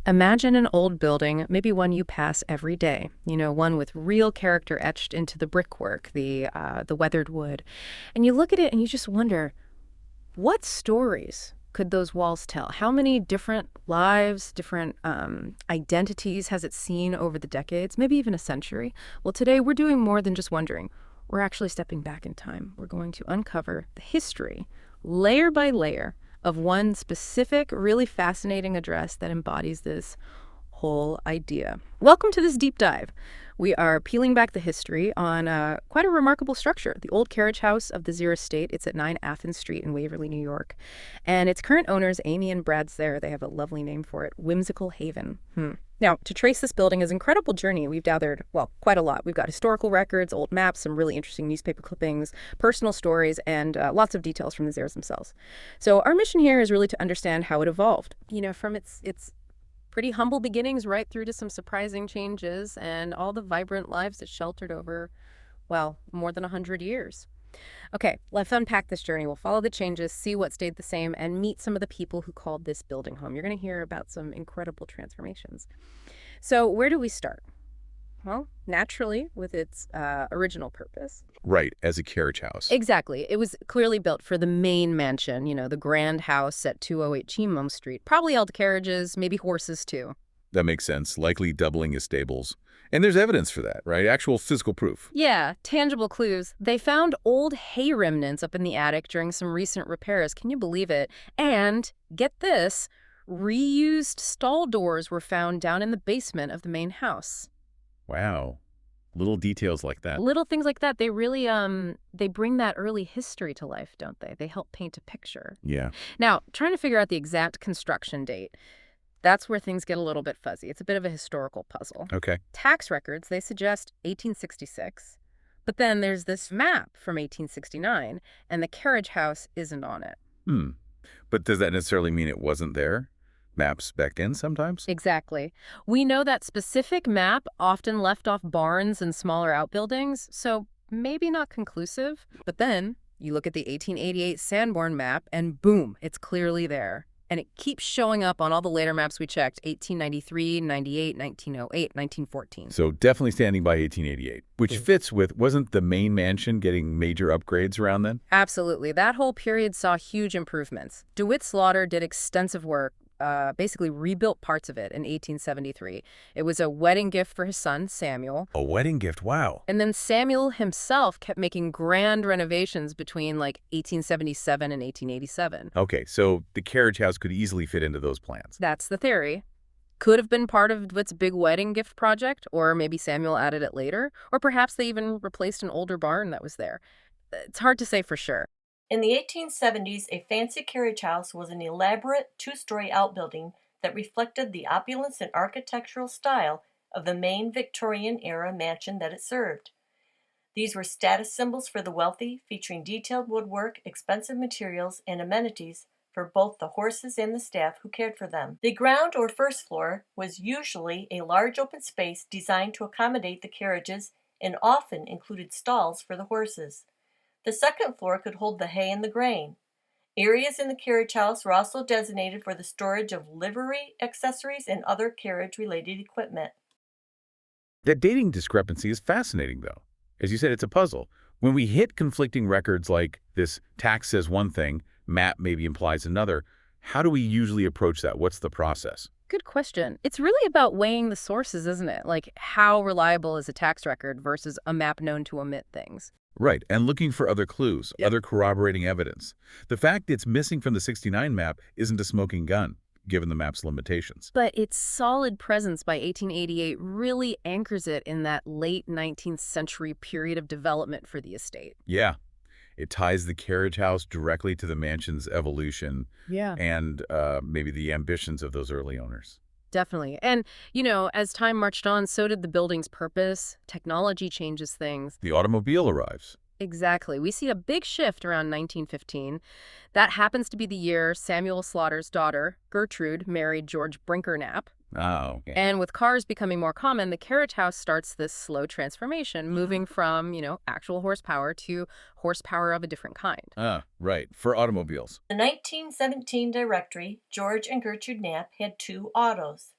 Imagine an old building, maybe one you pass every day, one with real character etched into the brickwork, the weathered wood. And you look at it and you just wonder, what stories could those walls tell? How many different lives, different identities has it seen over the decades, maybe even a century? Well, today we're doing more than just wondering. We're actually stepping back in time. We're going to uncover the history, layer by layer, of one specific, really fascinating address that embodies this whole idea. Welcome to this deep dive. We are peeling back the history on quite a remarkable structure, the old carriage house of the Zier estate. It's at 9 Athens Street in Waverly, New York. And its current owners, Amy and Brad Zier, they have a lovely name for it, Whimsical Haven. Now, to trace this building is an incredible journey. We've gathered, well, quite a lot. We've got historical records, old maps, some really interesting newspaper clippings, personal stories, and lots of details from the Ziers themselves. So our mission here is really to understand how it evolved, from its pretty humble beginnings right through to some surprising changes and all the vibrant lives it sheltered over, well, more than 100 years. Okay, let's unpack this journey. We'll follow the changes, see what stayed the same, and meet some of the people who called this building home. You're going to hear about some incredible transformations. So where do we start? Well, naturally, with its original purpose. Right, as a carriage house. Exactly. It was clearly built for the main mansion, the grand house at 208 Chemung Street. Probably held carriages, maybe horses too. That makes sense, likely doubling as stables. And there's evidence for that, right? Actual physical proof. Yeah, tangible clues. They found old hay remnants up in the attic during some recent repairs. Can you believe it? And, get this, reused stall doors were found down in the basement of the main house. Wow. Little details like that. Little things like that, they really, they bring that early history to life, don't they? They help paint a picture. Yeah. Now, trying to figure out the exact construction date, that's where things get a little bit fuzzy. It's a bit of a historical puzzle. Okay. Tax records, they suggest 1866. But then there's this map from 1869, and the carriage house isn't on it. But does that necessarily mean it wasn't there? Maps back then sometimes? Exactly. We know that specific map often left off barns and smaller outbuildings, so maybe not conclusive. But then you look at the 1888 Sanborn map, and boom, it's clearly there. And it keeps showing up on all the later maps we checked, 1893, 98, 1908, 1914. So definitely standing by 1888, which fits with, wasn't the main mansion getting major upgrades around then? Absolutely. That whole period saw huge improvements. DeWitt Slaughter did extensive work, basically rebuilt parts of it in 1873. It was a wedding gift for his son, Samuel. A wedding gift, wow. And then Samuel himself kept making grand renovations between 1877 and 1887. Okay, so the carriage house could easily fit into those plans. That's the theory. Could have been part of DeWitt's big wedding gift project, or maybe Samuel added it later, or perhaps they even replaced an older barn that was there. It's hard to say for sure. In the 1870s, a fancy carriage house was an elaborate two-story outbuilding that reflected the opulence and architectural style of the main Victorian-era mansion that it served. These were status symbols for the wealthy, featuring detailed woodwork, expensive materials, and amenities for both the horses and the staff who cared for them. The ground or first floor was usually a large open space designed to accommodate the carriages and often included stalls for the horses. The second floor could hold the hay and the grain. Areas in the carriage house were also designated for the storage of livery accessories and other carriage-related equipment. That dating discrepancy is fascinating, though. As you said, it's a puzzle. When we hit conflicting records like this tax says one thing, map maybe implies another, how do we usually approach that? What's the process? Good question. It's really about weighing the sources, isn't it? Like, how reliable is a tax record versus a map known to omit things? Right, and looking for other clues, other corroborating evidence. The fact it's missing from the 69 map isn't a smoking gun, given the map's limitations. But its solid presence by 1888 really anchors it in that late 19th century period of development for the estate. Yeah, it ties the carriage house directly to the mansion's evolution and maybe the ambitions of those early owners. Definitely. And, as time marched on, so did the building's purpose. Technology changes things. The automobile arrives. Exactly. We see a big shift around 1915. That happens to be the year Samuel Slaughter's daughter, Gertrude, married George Brinkernap. Oh, okay. And with cars becoming more common, the carriage house starts this slow transformation, moving from, actual horsepower to horsepower of a different kind. Right, for automobiles. The 1917 directory, George and Gertrude Knapp had two autos.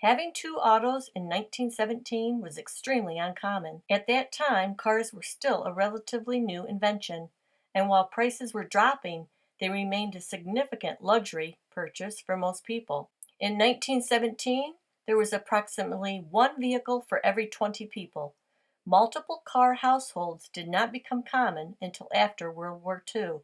Having two autos in 1917 was extremely uncommon. At that time, cars were still a relatively new invention, and while prices were dropping, they remained a significant luxury purchase for most people. In 1917, there was approximately one vehicle for every 20 people. Multiple car households did not become common until after World War II,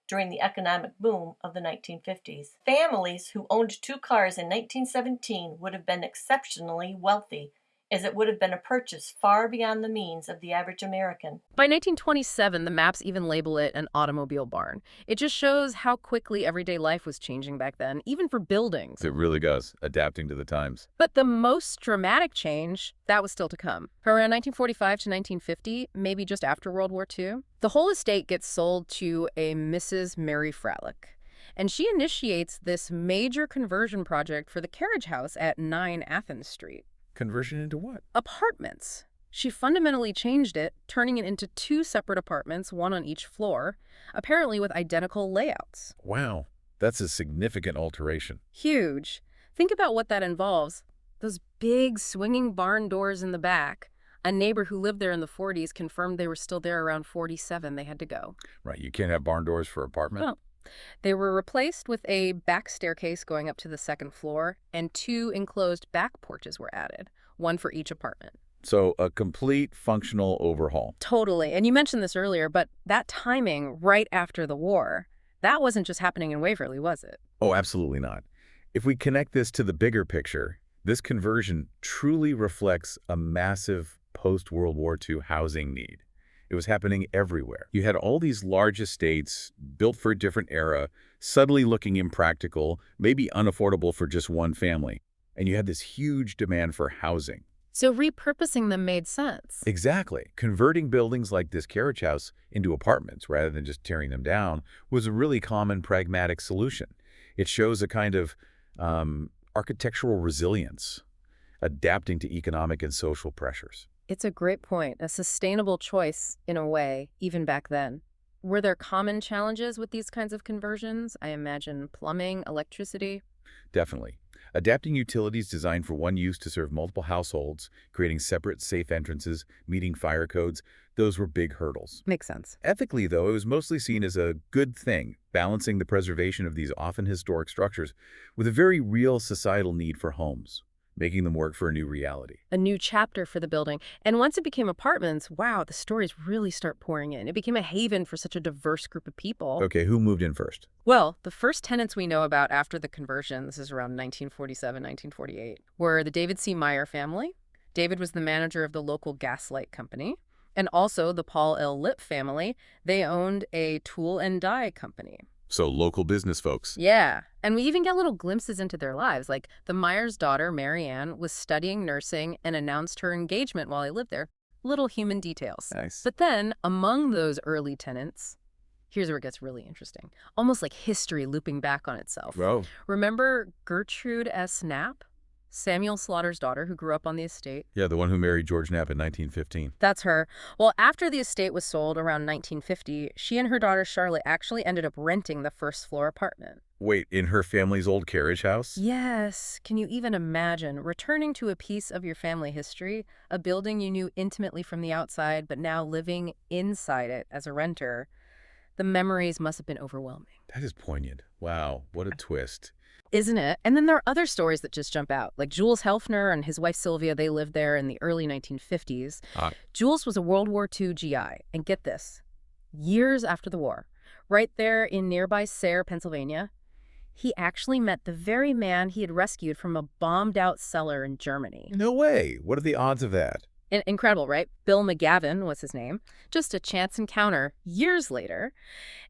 during the economic boom of the 1950s. Families who owned two cars in 1917 would have been exceptionally wealthy, as it would have been a purchase far beyond the means of the average American. By 1927, the maps even label it an automobile barn. It just shows how quickly everyday life was changing back then, even for buildings. It really does, adapting to the times. But the most dramatic change, that was still to come. Around 1945 to 1950, maybe just after World War II, the whole estate gets sold to a Mrs. Mary Fralick. And she initiates this major conversion project for the carriage house at 9 Athens Street. Conversion into what? Apartments. She fundamentally changed it, turning it into two separate apartments, one on each floor, apparently with identical layouts. Wow, that's a significant alteration. Huge. Think about what that involves. Those big swinging barn doors in the back. A neighbor who lived there in the 40s confirmed they were still there around 47. They had to go. Right, you can't have barn doors for apartment? Well, they were replaced with a back staircase going up to the second floor, and two enclosed back porches were added, one for each apartment. So a complete functional overhaul. Totally. And you mentioned this earlier, but that timing right after the war, that wasn't just happening in Waverly, was it? Oh, absolutely not. If we connect this to the bigger picture, this conversion truly reflects a massive post-World War II housing need. It was happening everywhere. You had all these large estates built for a different era, suddenly looking impractical, maybe unaffordable for just one family. And you had this huge demand for housing. So repurposing them made sense. Exactly. Converting buildings like this carriage house into apartments rather than just tearing them down was a really common pragmatic solution. It shows a kind of architectural resilience, adapting to economic and social pressures. It's a great point. A sustainable choice, in a way, even back then. Were there common challenges with these kinds of conversions? I imagine plumbing, electricity. Definitely. Adapting utilities designed for one use to serve multiple households, creating separate safe entrances, meeting fire codes, those were big hurdles. Makes sense. Ethically, though, it was mostly seen as a good thing, balancing the preservation of these often historic structures with a very real societal need for homes, making them work for a new reality. A new chapter for the building. And once it became apartments, wow, the stories really start pouring in. It became a haven for such a diverse group of people. Okay, who moved in first? Well, the first tenants we know about after the conversion, this is around 1947, 1948, were the David C. Meyer family. David was the manager of the local gaslight company. And also the Paul L. Lipp family. They owned a tool and die company. So local business folks. Yeah. And we even get little glimpses into their lives. Like the Myers' daughter, Mary Ann, was studying nursing and announced her engagement while I lived there. Little human details. Nice. But then, among those early tenants, here's where it gets really interesting. Almost like history looping back on itself. Whoa. Remember Gertrude S. Knapp? Samuel Slaughter's daughter who grew up on the estate? Yeah, the one who married George Knapp in 1915. That's her. Well, after the estate was sold around 1950, she and her daughter Charlotte actually ended up renting the first floor apartment. Wait, in her family's old carriage house? Yes. Can you even imagine returning to a piece of your family history, a building you knew intimately from the outside, but now living inside it as a renter? The memories must have been overwhelming. That is poignant. Wow, what a twist. Isn't it? And then there are other stories that just jump out. Like Jules Helfner and his wife Sylvia, they lived there in the early 1950s. Jules was a World War II GI. And get this, years after the war, right there in nearby Sayre, Pennsylvania, he actually met the very man he had rescued from a bombed-out cellar in Germany. No way. What are the odds of that? Incredible, right? Bill McGavin was his name. Just a chance encounter years later.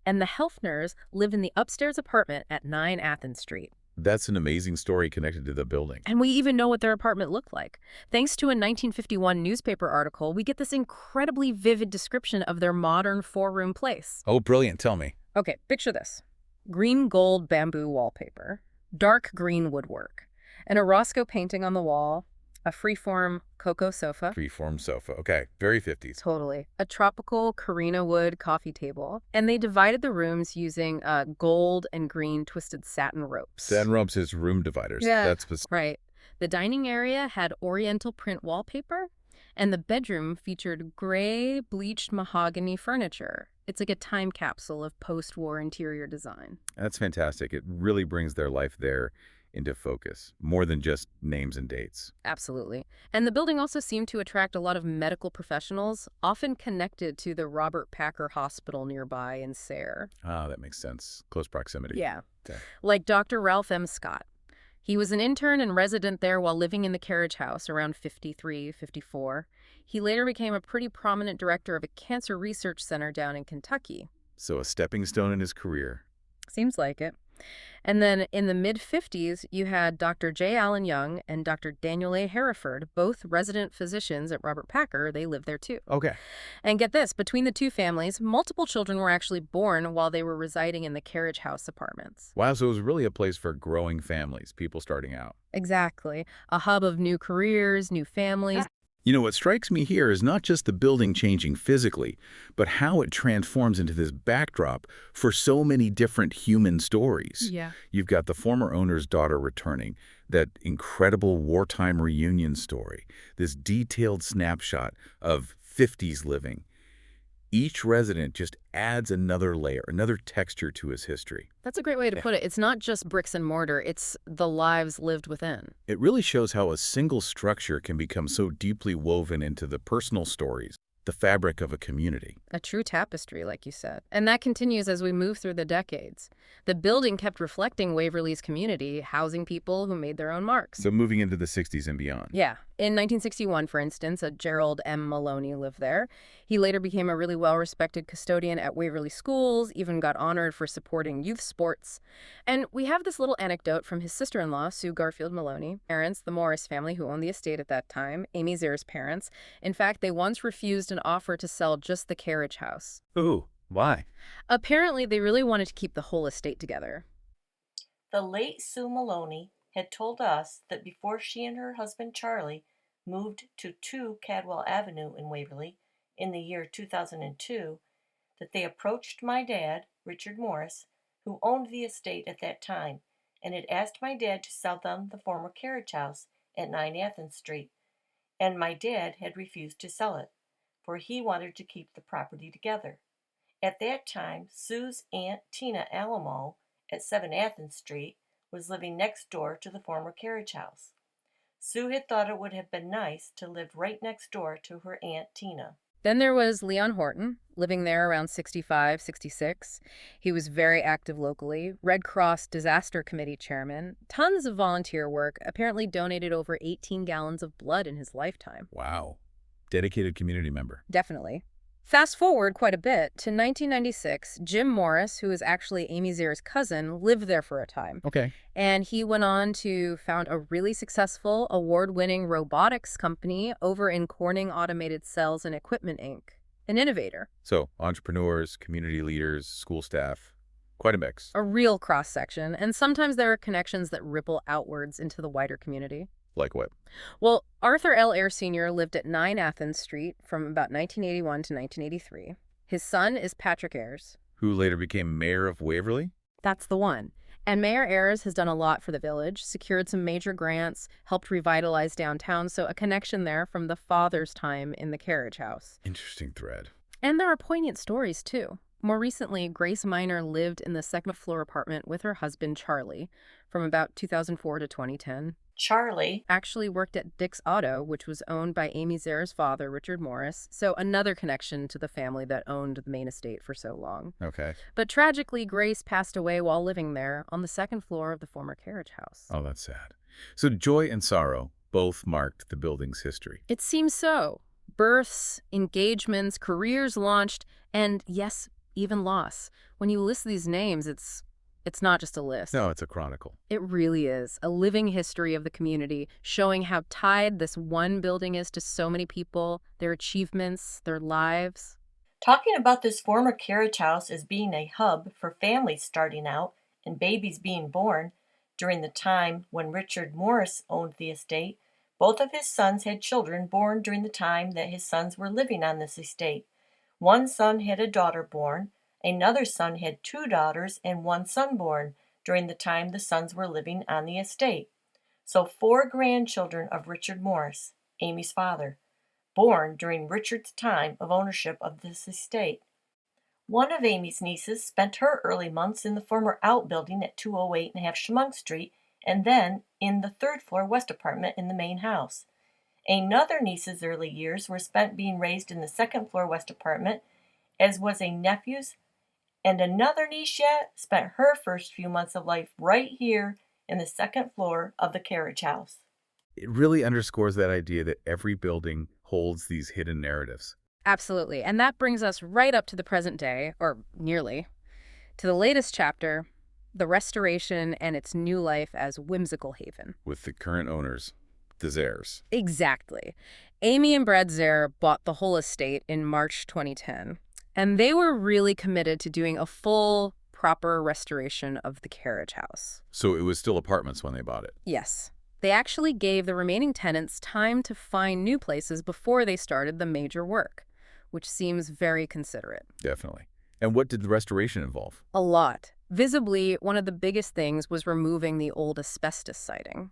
And the Helfners lived in the upstairs apartment at 9 Athens Street. That's an amazing story connected to the building. And we even know what their apartment looked like. Thanks to a 1951 newspaper article, we get this incredibly vivid description of their modern four-room place. Oh, brilliant. Tell me. Okay, picture this. Green gold bamboo wallpaper, dark green woodwork, an Orozco painting on the wall, a freeform cocoa sofa. Freeform sofa. Okay, very 50s. Totally. A tropical Carina wood coffee table. And they divided the rooms using gold and green twisted satin ropes. Satin ropes is room dividers. Yeah, That's specific. right. The dining area had oriental print wallpaper, and the bedroom featured gray, bleached mahogany furniture. It's like a time capsule of post-war interior design. That's fantastic. It really brings their life there into focus, more than just names and dates. Absolutely. And the building also seemed to attract a lot of medical professionals, often connected to the Robert Packer Hospital nearby in Sayre. Ah, that makes sense. Close proximity. Yeah. Okay. Like Dr. Ralph M. Scott. He was an intern and resident there while living in the carriage house around 53, 54. He later became a pretty prominent director of a cancer research center down in Kentucky. So a stepping stone in his career. Seems like it. And then in the mid-50s, you had Dr. J. Allen Young and Dr. Daniel A. Hereford, both resident physicians at Robert Packer. They lived there too. Okay. And get this, between the two families, multiple children were actually born while they were residing in the carriage house apartments. Wow, so it was really a place for growing families, people starting out. Exactly. A hub of new careers, new families. You know, what strikes me here is not just the building changing physically, but how it transforms into this backdrop for so many different human stories. Yeah. You've got the former owner's daughter returning, that incredible wartime reunion story, this detailed snapshot of 50s living. Each resident just adds another layer, another texture to his history. That's a great way to put it. It's not just bricks and mortar, it's the lives lived within. It really shows how a single structure can become so deeply woven into the personal stories, the fabric of a community. A true tapestry, like you said. And that continues as we move through the decades. The building kept reflecting Waverly's community, housing people who made their own marks. So moving into the 60s and beyond. Yeah. In 1961, for instance, a Gerald M. Maloney lived there. He later became a really well-respected custodian at Waverly schools, even got honored for supporting youth sports. And we have this little anecdote from his sister-in-law, Sue Garfield Maloney, parents, the Morris family who owned the estate at that time, Amy Zier's parents. In fact, they once refused an offer to sell just the carriage house. Ooh, why? Apparently, they really wanted to keep the whole estate together. The late Sue Maloney had told us that before she and her husband Charlie moved to 2 Cadwell Avenue in Waverly in the year 2002, that they approached my dad, Richard Morris, who owned the estate at that time, and had asked my dad to sell them the former carriage house at 9 Athens Street, and my dad had refused to sell it, for he wanted to keep the property together. At that time, Sue's aunt Tina Alamo at 7 Athens Street was living next door to the former carriage house. Sue had thought it would have been nice to live right next door to her Aunt Tina. Then there was Leon Horton, living there around 65, 66. He was very active locally, Red Cross Disaster Committee chairman, tons of volunteer work, apparently donated over 18 gallons of blood in his lifetime. Wow. Dedicated community member. Definitely. Fast forward quite a bit to 1996, Jim Morris, who is actually Amy Zier's cousin, lived there for a time. Okay. And he went on to found a really successful, award-winning robotics company over in Corning Automated Cells and Equipment, Inc., an innovator. So entrepreneurs, community leaders, school staff, quite a mix. A real cross-section, and sometimes there are connections that ripple outwards into the wider community. Like what? Well, Arthur L. Ayre Sr. lived at 9 Athens Street from about 1981 to 1983. His son is Patrick Ayres. Who later became mayor of Waverly? That's the one. And Mayor Ayres has done a lot for the village, secured some major grants, helped revitalize downtown, so a connection there from the father's time in the carriage house. Interesting thread. And there are poignant stories, too. More recently, Grace Miner lived in the second-floor apartment with her husband, Charlie, from about 2004 to 2010. Charlie Actually worked at Dick's Auto, which was owned by Amy Zier's father, Richard Morris, so another connection to the family that owned the main estate for so long. Okay. But tragically, Grace passed away while living there on the second floor of the former carriage house. Oh, that's sad. So joy and sorrow both marked the building's history. It seems so. Births, engagements, careers launched, and yes, even loss. When you list these names, it's not just a list. No, it's a chronicle. It really is. A living history of the community, showing how tied this one building is to so many people, their achievements, their lives. Talking about this former carriage house as being a hub for families starting out and babies being born, during the time when Richard Morris owned the estate, both of his sons had children born during the time that his sons were living on this estate. One son had a daughter born. Another son had 2 daughters and 1 son born during the time the sons were living on the estate. So 4 grandchildren of Richard Morris, Amy's father, born during Richard's time of ownership of this estate. One of Amy's nieces spent her early months in the former outbuilding at 208 and a half Chemung Street, and then in the third floor west apartment in the main house. Another niece's early years were spent being raised in the second floor west apartment, as was a nephew's, and another niece yet spent her first few months of life right here in the second floor of the carriage house. It really underscores that idea that every building holds these hidden narratives. Absolutely. And that brings us right up to the present day, or nearly, to the latest chapter, the restoration and its new life as Whimsical Haven. With the current owners, the Zairs. Exactly. Amy and Brad Zair bought the whole estate in March 2010, and they were really committed to doing a full, proper restoration of the carriage house. So it was still apartments when they bought it. Yes. They actually gave the remaining tenants time to find new places before they started the major work, which seems very considerate. Definitely. And what did the restoration involve? A lot. Visibly, one of the biggest things was removing the old asbestos siding.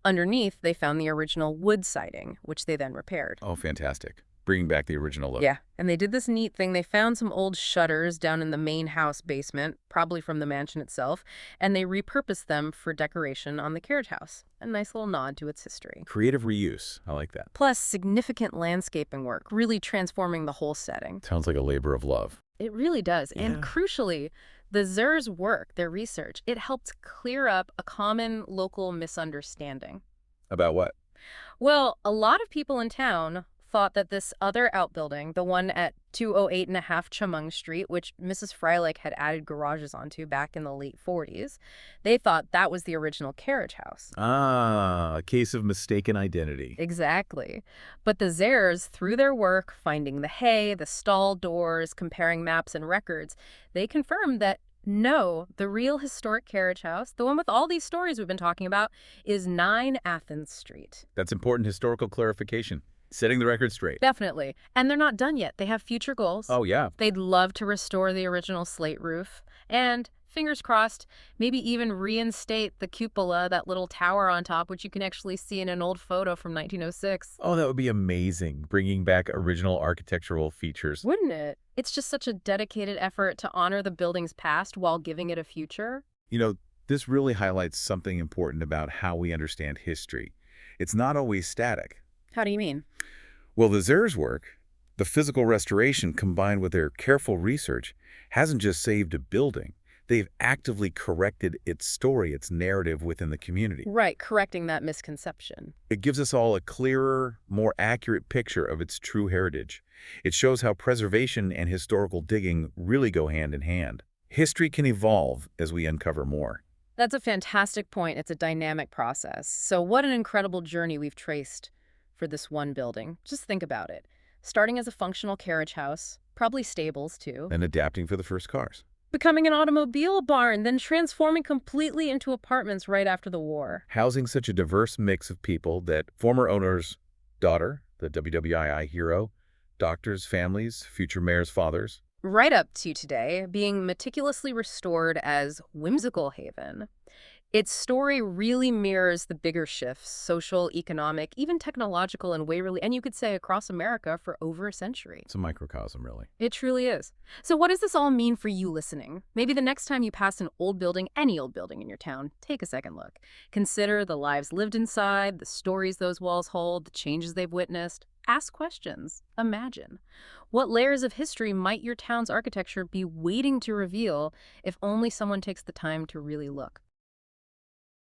Underneath, they found the original wood siding, which they then repaired. Oh, fantastic. Bringing back the original look. Yeah, and they did this neat thing. They found some old shutters down in the main house basement, probably from the mansion itself, and they repurposed them for decoration on the carriage house. A nice little nod to its history. Creative reuse. I like that. Plus, significant landscaping work, really transforming the whole setting. Sounds like a labor of love. It really does. Yeah. And crucially, the Zair's work, their research, it helped clear up a common local misunderstanding. About what? Well, a lot of people in town thought that this other outbuilding, the one at 208 and a half Chemung Street, which Mrs. Freilich had added garages onto back in the late 40s, they thought that was the original carriage house. Ah, a case of mistaken identity. Exactly. But the Zairs, through their work, finding the hay, the stall doors, comparing maps and records, they confirmed that no, the real historic carriage house, the one with all these stories we've been talking about, is 9 Athens Street. That's important historical clarification. Setting the record straight. Definitely. And they're not done yet. They have future goals. Oh, yeah. They'd love to restore the original slate roof. And, fingers crossed, maybe even reinstate the cupola, that little tower on top, which you can actually see in an old photo from 1906. Oh, that would be amazing, bringing back original architectural features. Wouldn't it? It's just such a dedicated effort to honor the building's past while giving it a future. You know, this really highlights something important about how we understand history. It's not always static. How do you mean? Well, the Zair's work, the physical restoration combined with their careful research, hasn't just saved a building. They've actively corrected its story, its narrative within the community. Right, correcting that misconception. It gives us all a clearer, more accurate picture of its true heritage. It shows how preservation and historical digging really go hand in hand. History can evolve as we uncover more. That's a fantastic point. It's a dynamic process. So what an incredible journey we've traced for this one building. Just think about it. Starting as a functional carriage house, probably stables too. And adapting for the first cars. Becoming an automobile barn, then transforming completely into apartments right after the war. Housing such a diverse mix of people that former owner's daughter, the WWII hero, doctors, families, future mayors' fathers. Right up to today, being meticulously restored as Whimsical Haven. Its story really mirrors the bigger shifts, social, economic, even technological in Waverly, and you could say across America for over a century. It's a microcosm, really. It truly is. So what does this all mean for you listening? Maybe the next time you pass an old building, any old building in your town, take a second look. Consider the lives lived inside, the stories those walls hold, the changes they've witnessed. Ask questions. Imagine. What layers of history might your town's architecture be waiting to reveal if only someone takes the time to really look?